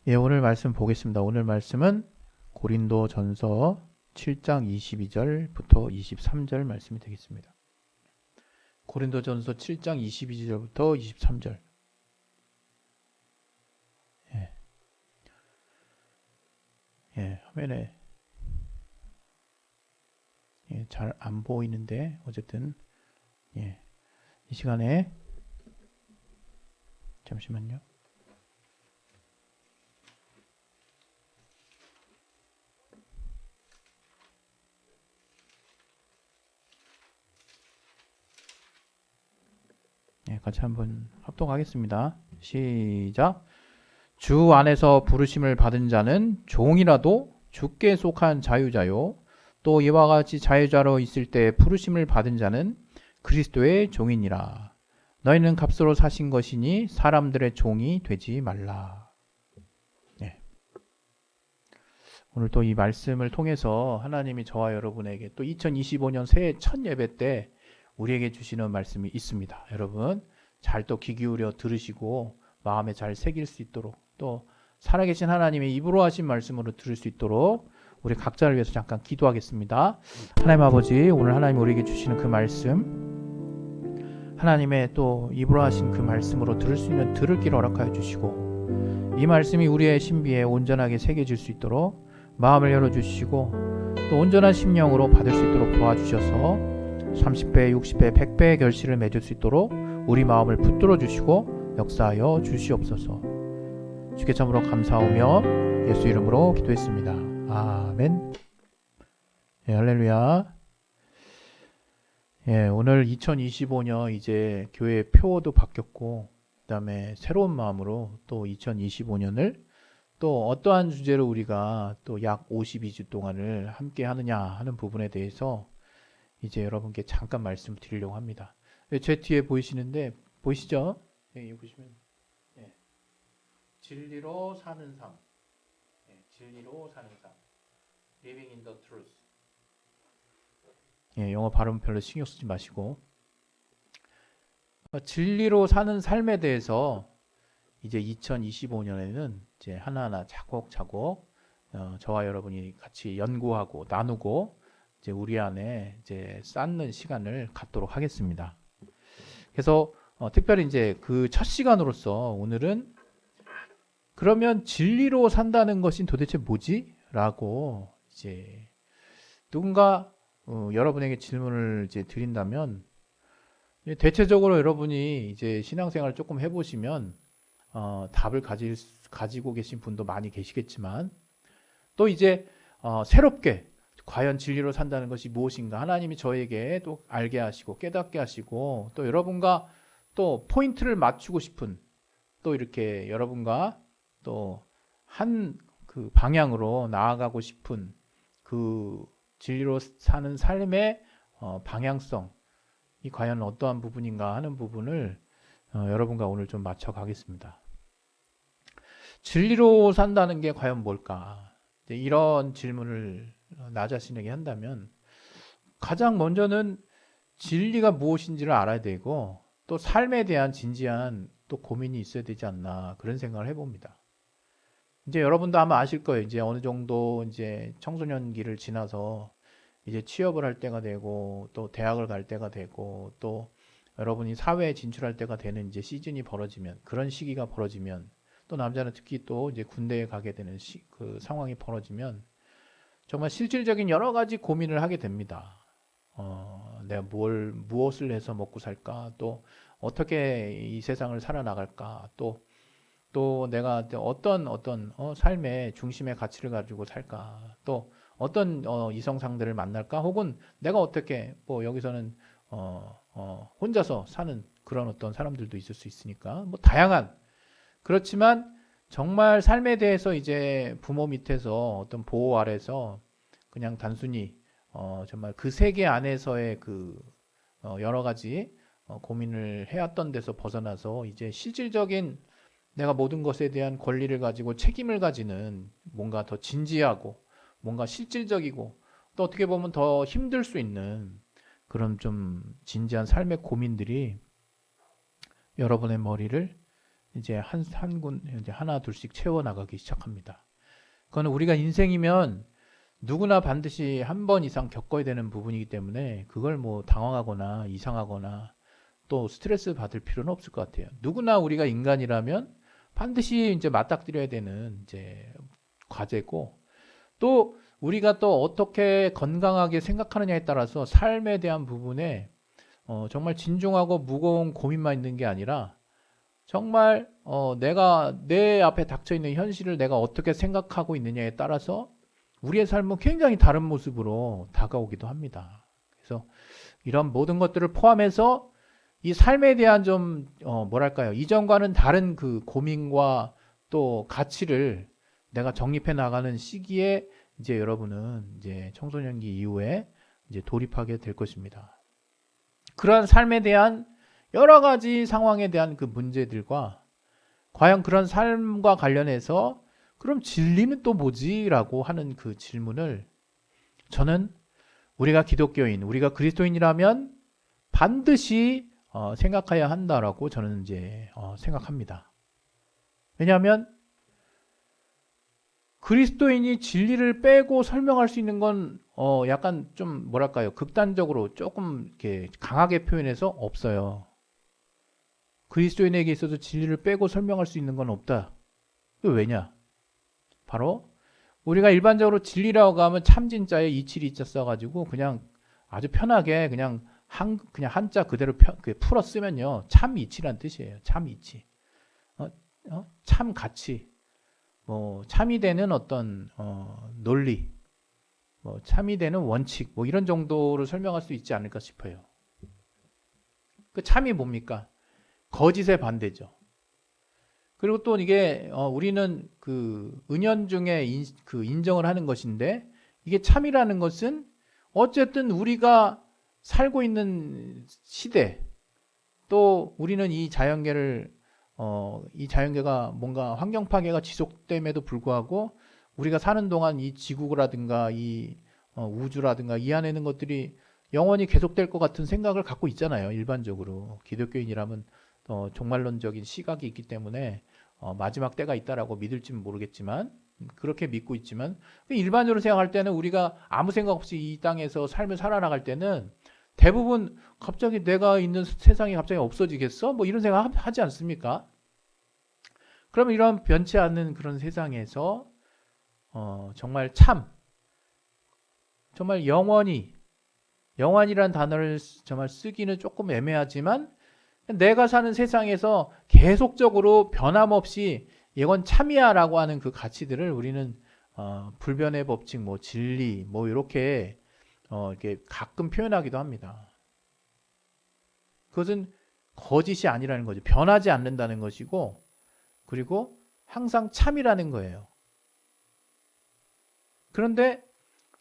예, 오늘 말씀 보겠습니다. 오늘 말씀은 고린도전서 7장 22절부터 23절 말씀이 되겠습니다. 고린도전서 7장 22절부터 23절. 예, 화면에 잘 안 보이는데 어쨌든 이 시간에 잠시만요. 같이 한번 합독하겠습니다. 시작. 주 안에서 부르심을 받은 자는 종이라도 주께 속한 자유자요. 또 이와 같이 자유자로 있을 때 부르심을 받은 자는 그리스도의 종이니라. 너희는 값으로 사신 것이니 사람들의 종이 되지 말라. 오늘 또 이 말씀을 통해서 하나님이 저와 여러분에게 또 2025년 새해 첫 예배 때 우리에게 주시는 말씀이 있습니다. 여러분 잘 또 귀 기울여 들으시고 마음에 잘 새길 수 있도록 또 살아계신 하나님의 입으로 하신 말씀으로 들을 수 있도록 우리 각자를 위해서 잠깐 기도하겠습니다. 하나님 아버지, 오늘 하나님 우리에게 주시는 그 말씀, 하나님의 또 입으로 하신 그 말씀으로 들을 수 있는 들을 길 허락하여 주시고, 이 말씀이 우리의 신비에 온전하게 새겨질 수 있도록 마음을 열어주시고 또 온전한 심령으로 받을 수 있도록 도와주셔서 30배, 60배, 100배의 결실을 맺을 수 있도록 우리 마음을 붙들어 주시고 역사하여 주시옵소서. 주께 참으로 감사하며 예수 이름으로 기도했습니다. 아멘. 할렐루야. 오늘 2025년 이제 교회 표어도 바뀌었고 그 다음에 새로운 마음으로 또 2025년을 또 어떠한 주제로 우리가 또 약 52주 동안을 함께 하느냐 하는 부분에 대해서 이제 여러분께 잠깐 말씀드리려고 합니다. 제 뒤에 보이시는데 보이시죠? 여기 보시면 진리로 사는 삶, 진리로 사는 삶, Living in the Truth. 영어 발음 별로 신경 쓰지 마시고 진리로 사는 삶에 대해서 이제 2025년에는 이제 하나하나 차곡차곡 저와 여러분이 같이 연구하고 나누고 이제 우리 안에 이제 쌓는 시간을 갖도록 하겠습니다. 그래서 특별히 이제 그 첫 시간으로서 오늘은 그러면 진리로 산다는 것이 도대체 뭐지? 라고 이제 누군가 여러분에게 질문을 이제 드린다면 대체적으로 여러분이 이제 신앙생활을 조금 해보시면 답을 가지고 계신 분도 많이 계시겠지만 또 이제 새롭게 과연 진리로 산다는 것이 무엇인가 하나님이 저에게 또 알게 하시고 깨닫게 하시고 또 여러분과 또 포인트를 맞추고 싶은 또 이렇게 여러분과 또 한 그 방향으로 나아가고 싶은 그 진리로 사는 삶의 방향성 이 과연 어떠한 부분인가 하는 부분을 여러분과 오늘 좀 맞춰 가겠습니다. 진리로 산다는 게 과연 뭘까? 이런 질문을 나 자신에게 한다면 가장 먼저는 진리가 무엇인지를 알아야 되고 또 삶에 대한 진지한 또 고민이 있어야 되지 않나 그런 생각을 해봅니다. 이제 여러분도 아마 아실 거예요. 이제 어느 정도 이제 청소년기를 지나서 이제 취업을 할 때가 되고 또 대학을 갈 때가 되고 또 여러분이 사회에 진출할 때가 되는 이제 시즌이 벌어지면 그런 시기가 벌어지면 또 남자는 특히 또 이제 군대에 가게 되는 그 상황이 벌어지면 정말 실질적인 여러 가지 고민을 하게 됩니다. 내가 무엇을 해서 먹고 살까? 또 어떻게 이 세상을 살아나갈까? 또 내가 어떤 삶의 중심의 가치를 가지고 살까? 또 어떤 이성 상대를 만날까? 혹은 내가 어떻게 뭐 여기서는 혼자서 사는 그런 어떤 사람들도 있을 수 있으니까 뭐 다양한 그렇지만 정말 삶에 대해서 이제 부모 밑에서 어떤 보호 아래서 그냥 단순히 정말 그 세계 안에서의 그 여러 가지 고민을 해왔던 데서 벗어나서 이제 실질적인 내가 모든 것에 대한 권리를 가지고 책임을 가지는 뭔가 더 진지하고 뭔가 실질적이고 또 어떻게 보면 더 힘들 수 있는 그런 좀 진지한 삶의 고민들이 여러분의 머리를 이제 한 군 이제 하나 둘씩 채워 나가기 시작합니다. 그거는 우리가 인생이면 누구나 반드시 한 번 이상 겪어야 되는 부분이기 때문에 그걸 뭐 당황하거나 이상하거나 또 스트레스 받을 필요는 없을 것 같아요. 누구나 우리가 인간이라면 반드시 이제 맞닥뜨려야 되는 이제 과제고, 또 우리가 또 어떻게 건강하게 생각하느냐에 따라서 삶에 대한 부분에 정말 진중하고 무거운 고민만 있는 게 아니라 정말 내가 내 앞에 닥쳐 있는 현실을 내가 어떻게 생각하고 있느냐에 따라서 우리의 삶은 굉장히 다른 모습으로 다가오기도 합니다. 그래서 이런 모든 것들을 포함해서 이 삶에 대한 좀 뭐랄까요, 이전과는 다른 그 고민과 또 가치를 내가 정립해 나가는 시기에 이제 여러분은 이제 청소년기 이후에 이제 돌입하게 될 것입니다. 그러한 삶에 대한 여러 가지 상황에 대한 그 문제들과 과연 그런 삶과 관련해서 그럼 진리는 또 뭐지? 라고 하는 그 질문을 저는 우리가 기독교인, 우리가 그리스도인이라면 반드시 생각해야 한다라고 저는 이제 생각합니다. 왜냐하면 그리스도인이 진리를 빼고 설명할 수 있는 건 약간 좀 뭐랄까요, 극단적으로 조금 이렇게 강하게 표현해서 없어요. 그리스도인에게 있어서 진리를 빼고 설명할 수 있는 건 없다. 왜냐? 바로 우리가 일반적으로 진리라고 하면 참진자에 이칠이 있자 써가지고 그냥 아주 편하게 그냥 한자 그대로 풀어 쓰면요, 참 이치란 뜻이에요. 참 이치, 참 가치, 뭐 참이 되는 어떤 논리, 뭐 참이 되는 원칙, 뭐 이런 정도로 설명할 수 있지 않을까 싶어요. 그 참이 뭡니까? 거짓의 반대죠. 그리고 또 이게 우리는 그 은연중에 인정을 하는 것인데, 이게 참이라는 것은 어쨌든 우리가 살고 있는 시대, 또 우리는 이 자연계를 이 자연계가 뭔가 환경 파괴가 지속됨에도 불구하고 우리가 사는 동안 이 지구라든가 이 우주라든가 이 안에 있는 것들이 영원히 계속될 것 같은 생각을 갖고 있잖아요. 일반적으로 기독교인이라면 종말론적인 시각이 있기 때문에 마지막 때가 있다라고 믿을지는 모르겠지만 그렇게 믿고 있지만, 일반적으로 생각할 때는 우리가 아무 생각 없이 이 땅에서 삶을 살아나갈 때는 대부분 갑자기 내가 있는 세상이 갑자기 없어지겠어? 뭐 이런 생각 하지 않습니까? 그러면 이런 변치 않는 그런 세상에서 정말 정말 영원이라는 단어를 정말 쓰기는 조금 애매하지만 내가 사는 세상에서 계속적으로 변함없이 이건 참이야라고 하는 그 가치들을 우리는 불변의 법칙, 뭐 진리, 뭐 이렇게 가끔 표현하기도 합니다. 그것은 거짓이 아니라는 거죠. 변하지 않는다는 것이고, 그리고 항상 참이라는 거예요. 그런데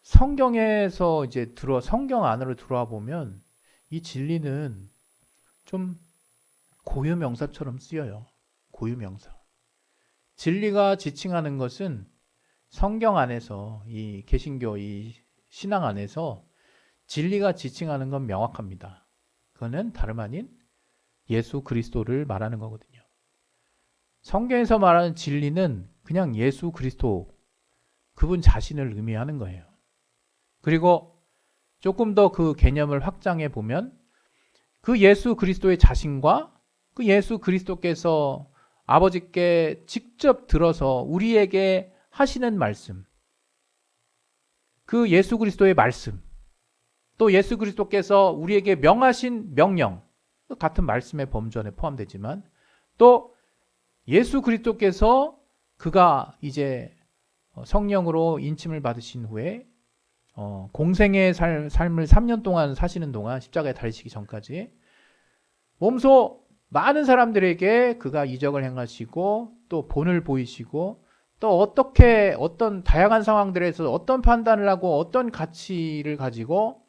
성경에서 이제 성경 안으로 들어와 보면 이 진리는 좀 고유명사처럼 쓰여요. 고유명사. 진리가 지칭하는 것은 성경 안에서, 이 개신교 이 신앙 안에서 진리가 지칭하는 건 명확합니다. 그거는 다름 아닌 예수 그리스도를 말하는 거거든요. 성경에서 말하는 진리는 그냥 예수 그리스도, 그분 자신을 의미하는 거예요. 그리고 조금 더 그 개념을 확장해 보면 그 예수 그리스도의 자신과 그 예수 그리스도께서 아버지께 직접 들어서 우리에게 하시는 말씀, 그 예수 그리스도의 말씀, 또 예수 그리스도께서 우리에게 명하신 명령, 같은 말씀의 범주 안에 포함되지만, 또 예수 그리스도께서 그가 이제 성령으로 인침을 받으신 후에 공생의 삶을 3년 동안 사시는 동안, 십자가에 달리시기 전까지 몸소 많은 사람들에게 그가 이적을 행하시고 또 본을 보이시고, 또 어떤 다양한 상황들에서 어떤 판단을 하고 어떤 가치를 가지고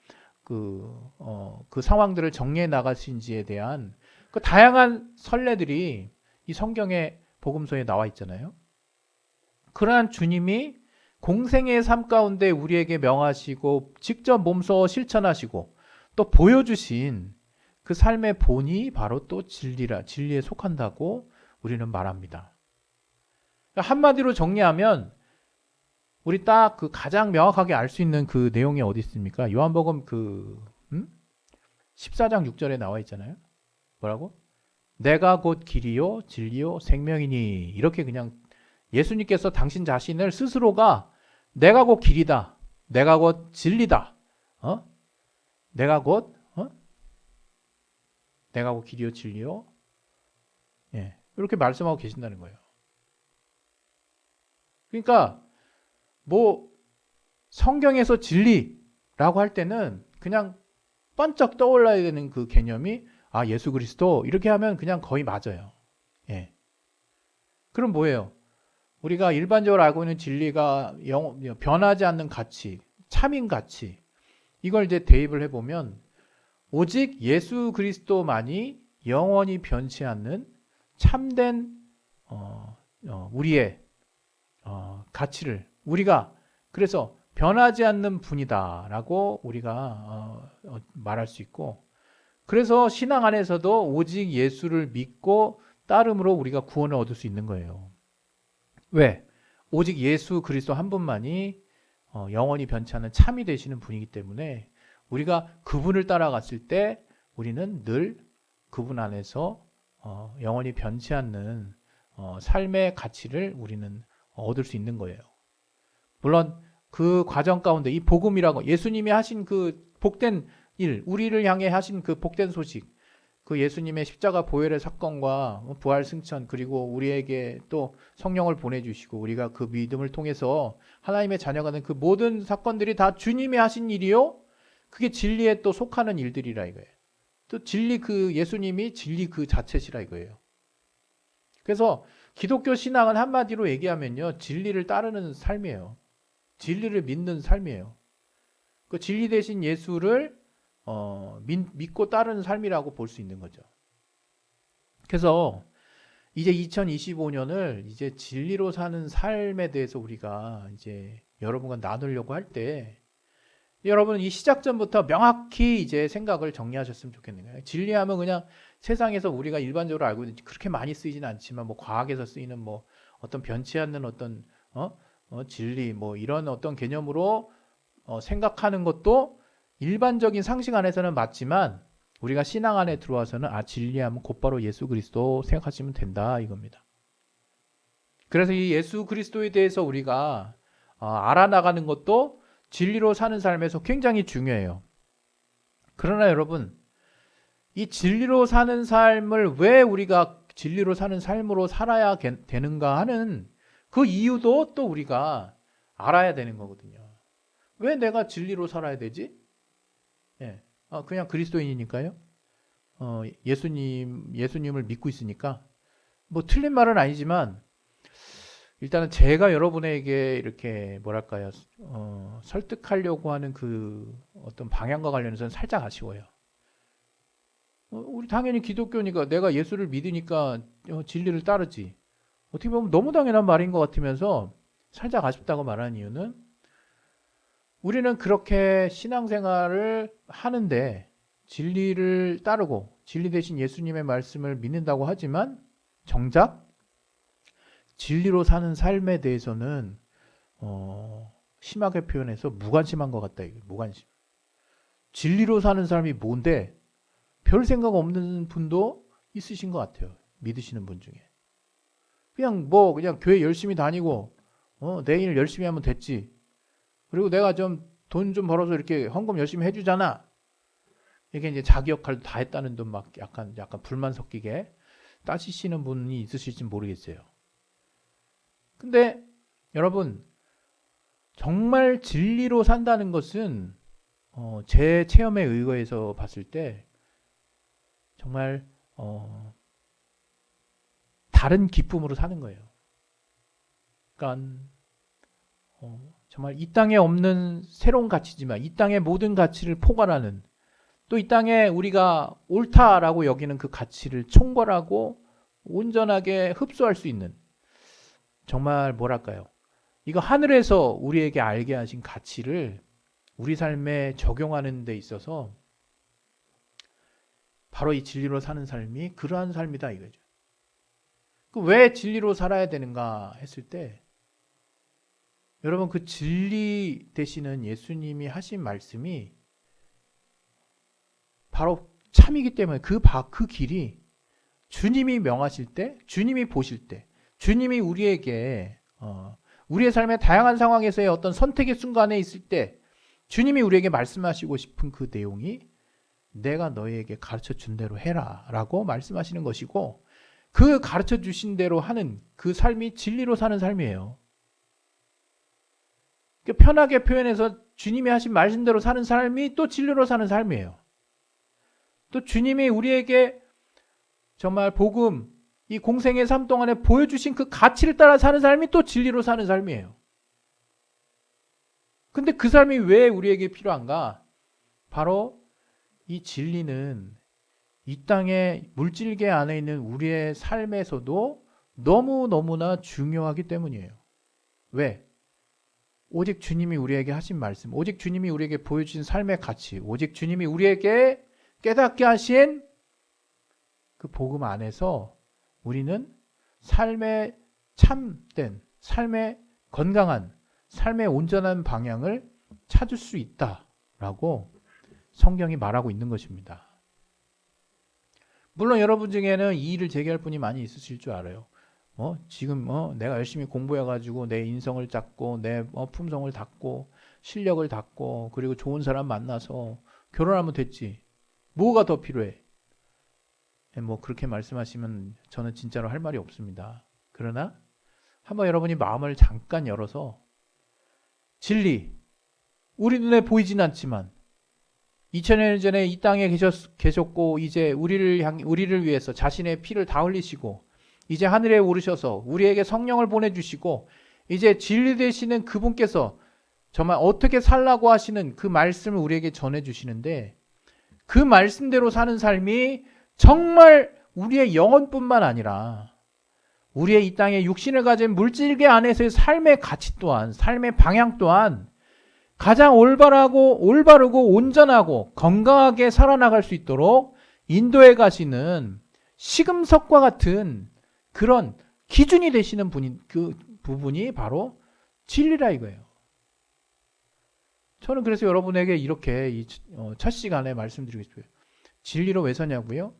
그 상황들을 정리해 나가신지에 대한 그 다양한 선례들이 이 성경의 복음서에 나와 있잖아요. 그러한 주님이 공생의 삶 가운데 우리에게 명하시고 직접 몸소 실천하시고 또 보여주신 그 삶의 본이 바로 또 진리에 속한다고 우리는 말합니다. 한마디로 정리하면 우리 딱 그 가장 명확하게 알 수 있는 그 내용이 어디 있습니까? 요한복음 14장 6절에 나와 있잖아요. 뭐라고? 내가 곧 길이요 진리요 생명이니. 이렇게 그냥 예수님께서 당신 자신을 스스로가 내가 곧 길이다. 내가 곧 진리다. 내가 곧 내가 곧 길이요 진리요. 예. 이렇게 말씀하고 계신다는 거예요. 그러니까 뭐 성경에서 진리라고 할 때는 그냥 번쩍 떠올라야 되는 그 개념이 예수 그리스도 이렇게 하면 그냥 거의 맞아요. 예. 그럼 뭐예요? 우리가 일반적으로 알고 있는 진리가 변하지 않는 가치, 참인 가치, 이걸 이제 대입을 해보면 오직 예수 그리스도만이 영원히 변치 않는 참된 우리의 가치를 우리가 그래서 변하지 않는 분이다라고 우리가 말할 수 있고, 그래서 신앙 안에서도 오직 예수를 믿고 따름으로 우리가 구원을 얻을 수 있는 거예요. 왜? 오직 예수 그리스도 한 분만이 영원히 변치 않는 참이 되시는 분이기 때문에 우리가 그분을 따라갔을 때 우리는 늘 그분 안에서 영원히 변치 않는 삶의 가치를 우리는 얻을 수 있는 거예요. 물론 그 과정 가운데 이 복음이라고 예수님이 하신 그 복된 일, 우리를 향해 하신 그 복된 소식, 그 예수님의 십자가 보혈의 사건과 부활 승천, 그리고 우리에게 또 성령을 보내주시고 우리가 그 믿음을 통해서 하나님의 자녀가 된 그 모든 사건들이 다 주님이 하신 일이요, 그게 진리에 또 속하는 일들이라 이거예요. 또 진리 그 예수님이 진리 그 자체시라 이거예요. 그래서 기독교 신앙은 한마디로 얘기하면요, 진리를 따르는 삶이에요. 진리를 믿는 삶이에요. 그 진리 대신 예수를 믿고 따르는 삶이라고 볼 수 있는 거죠. 그래서 이제 2025년을 이제 진리로 사는 삶에 대해서 우리가 이제 여러분과 나누려고 할 때, 여러분은 이 시작 전부터 명확히 이제 생각을 정리하셨으면 좋겠는 거예요. 진리하면 그냥 세상에서 우리가 일반적으로 알고 있는 그렇게 많이 쓰이지는 않지만 뭐 과학에서 쓰이는 뭐 어떤 변치 않는 어떤 진리 뭐 이런 어떤 개념으로 생각하는 것도 일반적인 상식 안에서는 맞지만 우리가 신앙 안에 들어와서는 진리하면 곧바로 예수 그리스도 생각하시면 된다 이겁니다. 그래서 이 예수 그리스도에 대해서 우리가 알아나가는 것도 진리로 사는 삶에서 굉장히 중요해요. 그러나 여러분, 이 진리로 사는 삶을 왜 우리가 진리로 사는 삶으로 살아야 되는가 하는 그 이유도 또 우리가 알아야 되는 거거든요. 왜 내가 진리로 살아야 되지? 예. 그냥 그리스도인이니까요. 예수님을 믿고 있으니까. 뭐 틀린 말은 아니지만 일단은 제가 여러분에게 이렇게 뭐랄까요, 설득하려고 하는 그 어떤 방향과 관련해서는 살짝 아쉬워요. 우리 당연히 기독교니까 내가 예수를 믿으니까 진리를 따르지. 어떻게 보면 너무 당연한 말인 것 같으면서 살짝 아쉽다고 말하는 이유는, 우리는 그렇게 신앙생활을 하는데 진리를 따르고 진리 대신 예수님의 말씀을 믿는다고 하지만 정작 진리로 사는 삶에 대해서는 심하게 표현해서 무관심한 것 같다. 무관심. 진리로 사는 사람이 뭔데 별 생각 없는 분도 있으신 것 같아요. 믿으시는 분 중에. 그냥 교회 열심히 다니고 내 일 열심히 하면 됐지. 그리고 내가 좀 돈 좀 벌어서 이렇게 헌금 열심히 해주잖아. 이게 이제 자기 역할도 다 했다는 듯 막 약간 불만 섞이게 따지시는 분이 있으실지 모르겠어요. 근데 여러분, 정말 진리로 산다는 것은 제 체험에 의거해서 봤을 때 정말 다른 기쁨으로 사는 거예요. 그러니까 정말 이 땅에 없는 새로운 가치지만 이 땅의 모든 가치를 포괄하는, 또 이 땅에 우리가 옳다라고 여기는 그 가치를 총괄하고 온전하게 흡수할 수 있는, 정말 뭐랄까요, 이거 하늘에서 우리에게 알게 하신 가치를 우리 삶에 적용하는 데 있어서 바로 이 진리로 사는 삶이 그러한 삶이다 이거죠. 왜 진리로 살아야 되는가 했을 때 여러분 그 진리 되시는 예수님이 하신 말씀이 바로 참이기 때문에 그 길이 주님이 명하실 때, 주님이 보실 때, 주님이 우리에게 우리의 삶의 다양한 상황에서의 어떤 선택의 순간에 있을 때 주님이 우리에게 말씀하시고 싶은 그 내용이 내가 너희에게 가르쳐 준 대로 해라 라고 말씀하시는 것이고 그 가르쳐 주신 대로 하는 그 삶이 진리로 사는 삶이에요. 편하게 표현해서 주님이 하신 말씀대로 사는 삶이 또 진리로 사는 삶이에요. 또 주님이 우리에게 정말 복음, 이 공생의 삶 동안에 보여주신 그 가치를 따라 사는 삶이 또 진리로 사는 삶이에요. 근데 그 삶이 왜 우리에게 필요한가? 바로 이 진리는 이 땅의 물질계 안에 있는 우리의 삶에서도 너무너무나 중요하기 때문이에요. 왜? 오직 주님이 우리에게 하신 말씀, 오직 주님이 우리에게 보여주신 삶의 가치, 오직 주님이 우리에게 깨닫게 하신 그 복음 안에서 우리는 삶의 참된, 삶의 건강한, 삶의 온전한 방향을 찾을 수 있다라고 성경이 말하고 있는 것입니다. 물론 여러분 중에는 이 일을 제기할 분이 많이 있으실 줄 알아요. 지금 내가 열심히 공부해가지고 내 인성을 닦고 내 품성을 닦고 실력을 닦고 그리고 좋은 사람 만나서 결혼하면 됐지. 뭐가 더 필요해? 그렇게 말씀하시면 저는 진짜로 할 말이 없습니다. 그러나 한번 여러분이 마음을 잠깐 열어서 진리, 우리 눈에 보이진 않지만 2000년 전에 이 땅에 계셨고 이제 우리를 위해서 자신의 피를 다 흘리시고 이제 하늘에 오르셔서 우리에게 성령을 보내주시고 이제 진리 되시는 그분께서 정말 어떻게 살라고 하시는 그 말씀을 우리에게 전해주시는데 그 말씀대로 사는 삶이 정말 우리의 영혼뿐만 아니라 우리의 이 땅에 육신을 가진 물질계 안에서의 삶의 가치 또한 삶의 방향 또한 가장 올바르고 온전하고 건강하게 살아나갈 수 있도록 인도해 가시는 시금석과 같은 그런 기준이 되시는 그 부분이 바로 진리라 이거예요. 저는 그래서 여러분에게 이렇게 첫 시간에 말씀드리고 싶어요. 진리로 왜 사냐고요?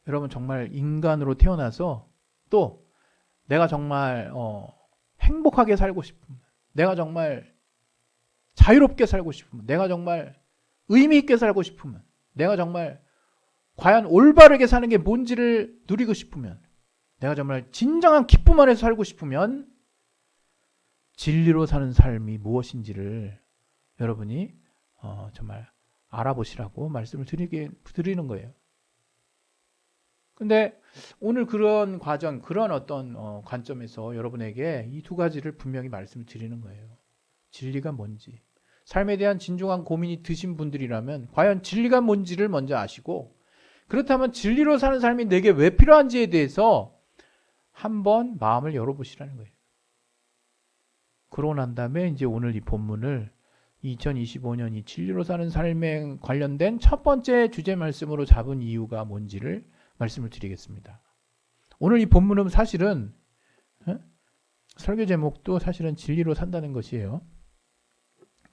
여러분 정말 인간으로 태어나서 또 내가 정말 행복하게 살고 싶으면 내가 정말 자유롭게 살고 싶으면 내가 정말 의미 있게 살고 싶으면 내가 정말 과연 올바르게 사는 게 뭔지를 누리고 싶으면 내가 정말 진정한 기쁨 안에서 살고 싶으면 진리로 사는 삶이 무엇인지를 여러분이 정말 알아보시라고 말씀을 드리는 거예요. 근데 오늘 그런 과정, 그런 어떤 관점에서 여러분에게 이 두 가지를 분명히 말씀을 드리는 거예요. 진리가 뭔지. 삶에 대한 진중한 고민이 드신 분들이라면 과연 진리가 뭔지를 먼저 아시고 그렇다면 진리로 사는 삶이 내게 왜 필요한지에 대해서 한번 마음을 열어보시라는 거예요. 그러고 난 다음에 이제 오늘 이 본문을 2025년 이 진리로 사는 삶에 관련된 첫 번째 주제 말씀으로 잡은 이유가 뭔지를 말씀을 드리겠습니다. 오늘 이 본문은 사실은 설교 제목도 사실은 진리로 산다는 것이에요.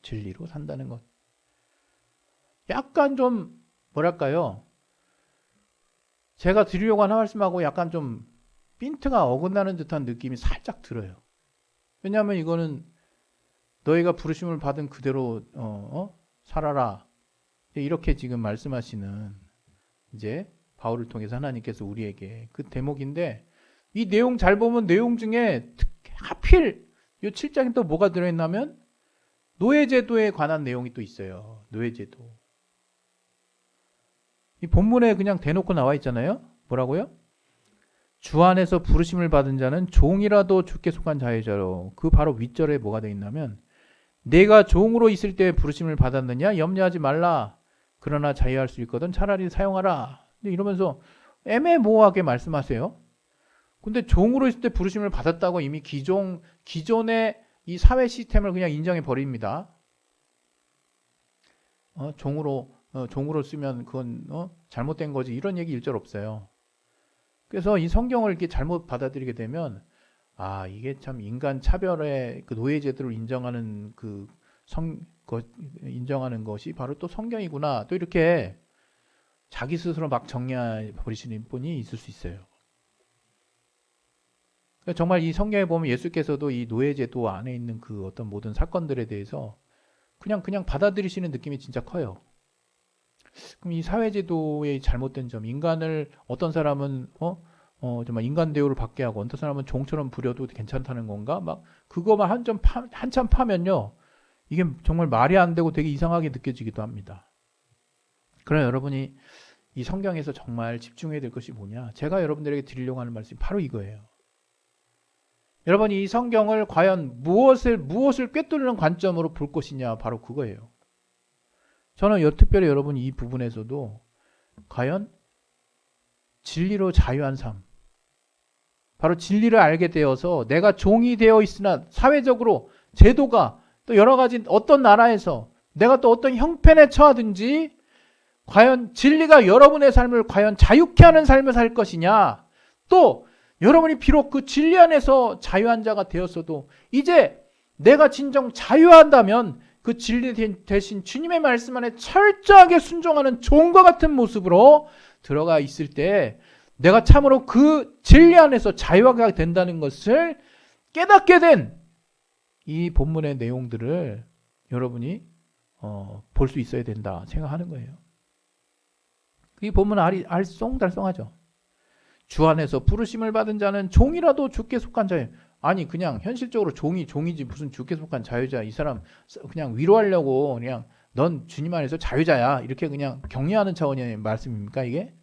진리로 산다는 것. 약간 좀 뭐랄까요? 제가 드리려고 하는 말씀하고 약간 좀 핀트가 어긋나는 듯한 느낌이 살짝 들어요. 왜냐하면 이거는 너희가 부르심을 받은 그대로 살아라. 이렇게 지금 말씀하시는 이제 바울을 통해서 하나님께서 우리에게 그 대목인데 이 내용 잘 보면 내용 중에 하필 이 7장에 또 뭐가 들어있냐면 노예제도에 관한 내용이 또 있어요. 노예제도. 이 본문에 그냥 대놓고 나와 있잖아요. 뭐라고요? 주 안에서 부르심을 받은 자는 종이라도 주께 속한 자의 자로. 그 바로 윗절에 뭐가 되어 있냐면 내가 종으로 있을 때 부르심을 받았느냐? 염려하지 말라. 그러나 자유할 수 있거든 차라리 사용하라. 이러면서 애매모호하게 말씀하세요. 근데 종으로 있을 때 부르심을 받았다고 이미 기존의 이 사회 시스템을 그냥 인정해 버립니다. 종으로 쓰면 그건 잘못된 거지 이런 얘기 일절 없어요. 그래서 이 성경을 이렇게 잘못 받아들이게 되면 이게 참 인간 차별의 그 노예 제도를 인정하는 인정하는 것이 바로 또 성경이구나. 또 이렇게 자기 스스로 막 정리해 버리시는 분이 있을 수 있어요. 그러니까 정말 이 성경에 보면 예수께서도 이 노예 제도 안에 있는 그 어떤 모든 사건들에 대해서 그냥 받아들이시는 느낌이 진짜 커요. 그럼 이 사회제도의 잘못된 점, 인간을 어떤 사람은 정말 인간 대우를 받게 하고 어떤 사람은 종처럼 부려도 괜찮다는 건가? 막 그거만 한참 파면요, 이게 정말 말이 안 되고 되게 이상하게 느껴지기도 합니다. 그러나 여러분이 이 성경에서 정말 집중해야 될 것이 뭐냐? 제가 여러분들에게 드리려고 하는 말씀이 바로 이거예요. 여러분이 이 성경을 과연 무엇을 꿰뚫는 관점으로 볼 것이냐? 바로 그거예요. 저는 특별히 여러분이 이 부분에서도 과연 진리로 자유한 삶, 바로 진리를 알게 되어서 내가 종이 되어 있으나 사회적으로 제도가 또 여러 가지 어떤 나라에서 내가 또 어떤 형편에 처하든지 과연 진리가 여러분의 삶을 과연 자유케 하는 삶을 살 것이냐, 또 여러분이 비록 그 진리 안에서 자유한 자가 되었어도 이제 내가 진정 자유한다면 그 진리 대신 주님의 말씀 안에 철저하게 순종하는 종과 같은 모습으로 들어가 있을 때 내가 참으로 그 진리 안에서 자유하게 된다는 것을 깨닫게 된 이 본문의 내용들을 여러분이 볼 수 있어야 된다 생각하는 거예요. 이 본문은 알쏭달쏭하죠. 주 안에서 부르심을 받은 자는 종이라도 주께 속한 자예요. 아니 그냥 현실적으로 종이지 무슨 주께 속한 자유자, 이 사람 그냥 위로하려고 그냥 넌 주님 안에서 자유자야 이렇게 그냥 격려하는 차원의 말씀입니까 이게?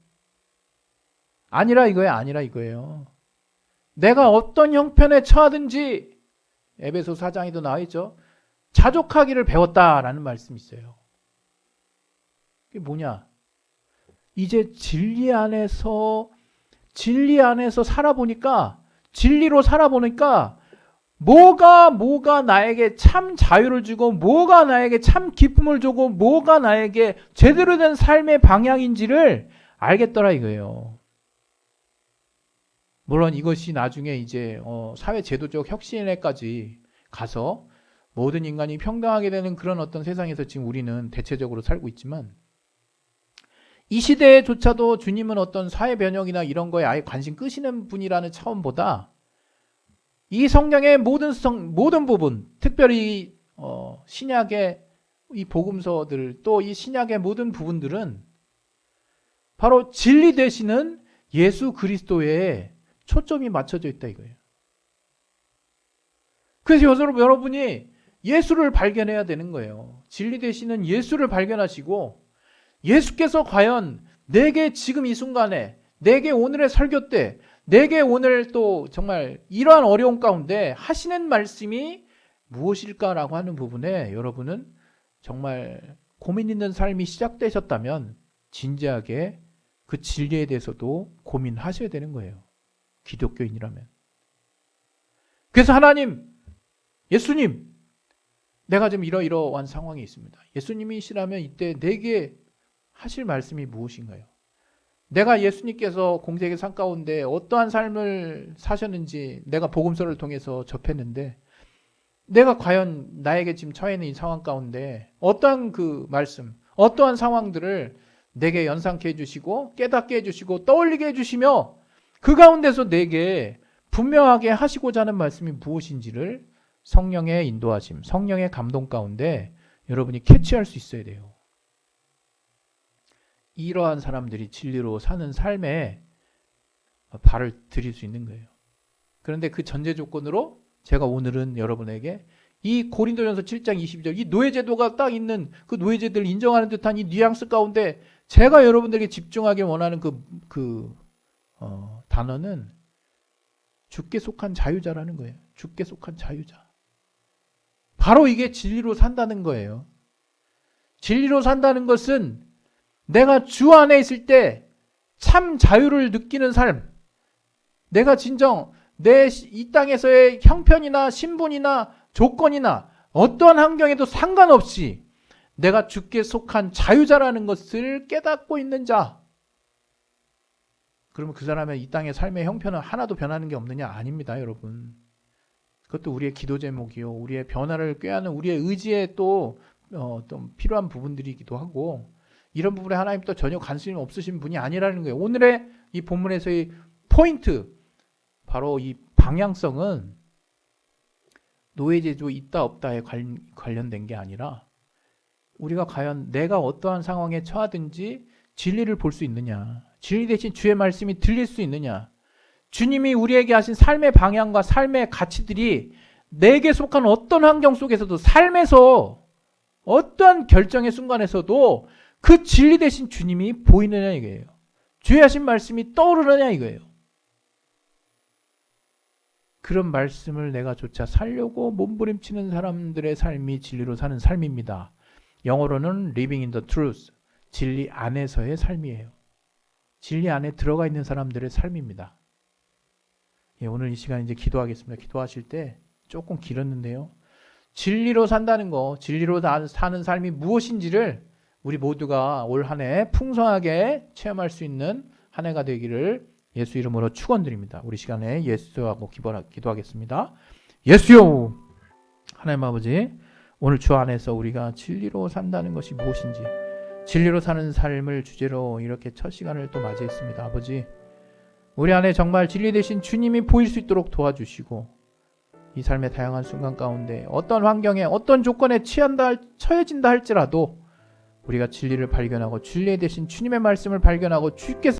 아니라 이거예요. 내가 어떤 형편에 처하든지 에베소 4장에도 나와 있죠. 자족하기를 배웠다라는 말씀이 있어요. 그게 뭐냐? 이제 진리 안에서 살아보니까, 진리로 살아보니까 뭐가 나에게 참 자유를 주고 뭐가 나에게 참 기쁨을 주고 뭐가 나에게 제대로 된 삶의 방향인지를 알겠더라 이거예요. 물론 이것이 나중에 이제 사회 제도적 혁신에까지 가서 모든 인간이 평등하게 되는 그런 어떤 세상에서 지금 우리는 대체적으로 살고 있지만, 이 시대에조차도 주님은 어떤 사회 변혁이나 이런 거에 아예 관심 끄시는 분이라는 차원보다 이 성경의 모든 부분, 특별히 신약의 이 복음서들, 또 이 신약의 모든 부분들은 바로 진리 되시는 예수 그리스도에 초점이 맞춰져 있다 이거예요. 그래서 여러분이 예수를 발견해야 되는 거예요. 진리 되시는 예수를 발견하시고, 예수께서 과연 내게 지금 이 순간에, 내게 오늘의 설교 때, 내게 오늘 또 정말 이러한 어려움 가운데 하시는 말씀이 무엇일까라고 하는 부분에 여러분은 정말 고민 있는 삶이 시작되셨다면 진지하게 그 진리에 대해서도 고민하셔야 되는 거예요. 기독교인이라면. 그래서 하나님, 예수님, 내가 지금 이러한 상황이 있습니다. 예수님이시라면 이때 내게 하실 말씀이 무엇인가요? 내가 예수님께서 공생의 삶 가운데 어떠한 삶을 사셨는지 내가 복음서를 통해서 접했는데, 내가 과연 나에게 지금 처해 있는 이 상황 가운데 어떠한 그 말씀, 어떠한 상황들을 내게 연상케 해주시고 깨닫게 해주시고 떠올리게 해주시며 그 가운데서 내게 분명하게 하시고자 하는 말씀이 무엇인지를 성령의 인도하심, 성령의 감동 가운데 여러분이 캐치할 수 있어야 돼요. 이러한 사람들이 진리로 사는 삶에 발을 들일 수 있는 거예요. 그런데 그 전제 조건으로 제가 오늘은 여러분에게 이 고린도전서 7장 22절 이 노예제도가 딱 있는 그 노예제도를 인정하는 듯한 이 뉘앙스 가운데 제가 여러분들에게 집중하길 원하는 단어는 주께 속한 자유자라는 거예요. 주께 속한 자유자. 바로 이게 진리로 산다는 거예요. 진리로 산다는 것은 내가 주 안에 있을 때 참 자유를 느끼는 삶, 내가 진정 내 이 땅에서의 형편이나 신분이나 조건이나 어떠한 환경에도 상관없이 내가 주께 속한 자유자라는 것을 깨닫고 있는 자, 그러면 그 사람의 이 땅의 삶의 형편은 하나도 변하는 게 없느냐? 아닙니다, 여러분. 그것도 우리의 기도 제목이요. 우리의 변화를 꾀하는 우리의 의지에 또 필요한 부분들이기도 하고, 이런 부분에 하나님 또 전혀 관심이 없으신 분이 아니라는 거예요. 오늘의 이 본문에서의 포인트, 바로 이 방향성은 노예제도 있다 없다에 관련된 게 아니라 우리가 과연 내가 어떠한 상황에 처하든지 진리를 볼 수 있느냐, 진리 대신 주의 말씀이 들릴 수 있느냐, 주님이 우리에게 하신 삶의 방향과 삶의 가치들이 내게 속한 어떤 환경 속에서도, 삶에서 어떠한 결정의 순간에서도 그 진리 대신 주님이 보이느냐 이거예요. 주의 하신 말씀이 떠오르느냐 이거예요. 그런 말씀을 내가 조차 살려고 몸부림치는 사람들의 삶이 진리로 사는 삶입니다. 영어로는 living in the truth, 진리 안에서의 삶이에요. 진리 안에 들어가 있는 사람들의 삶입니다. 예, 오늘 이 시간 이제 기도하겠습니다. 기도하실 때 조금 길었는데요. 진리로 산다는 거, 진리로 사는 삶이 무엇인지를 우리 모두가 올 한 해 풍성하게 체험할 수 있는 한 해가 되기를 예수 이름으로 축원드립니다. 우리 시간에 예수하고 기도하겠습니다. 예수요! 하나님 아버지, 오늘 주 안에서 우리가 진리로 산다는 것이 무엇인지, 진리로 사는 삶을 주제로 이렇게 첫 시간을 또 맞이했습니다. 아버지, 우리 안에 정말 진리 되신 주님이 보일 수 있도록 도와주시고, 이 삶의 다양한 순간 가운데 어떤 환경에 어떤 조건에 처해진다 할지라도 우리가 진리를 발견하고 진리 되신 주님의 말씀을 발견하고 주께서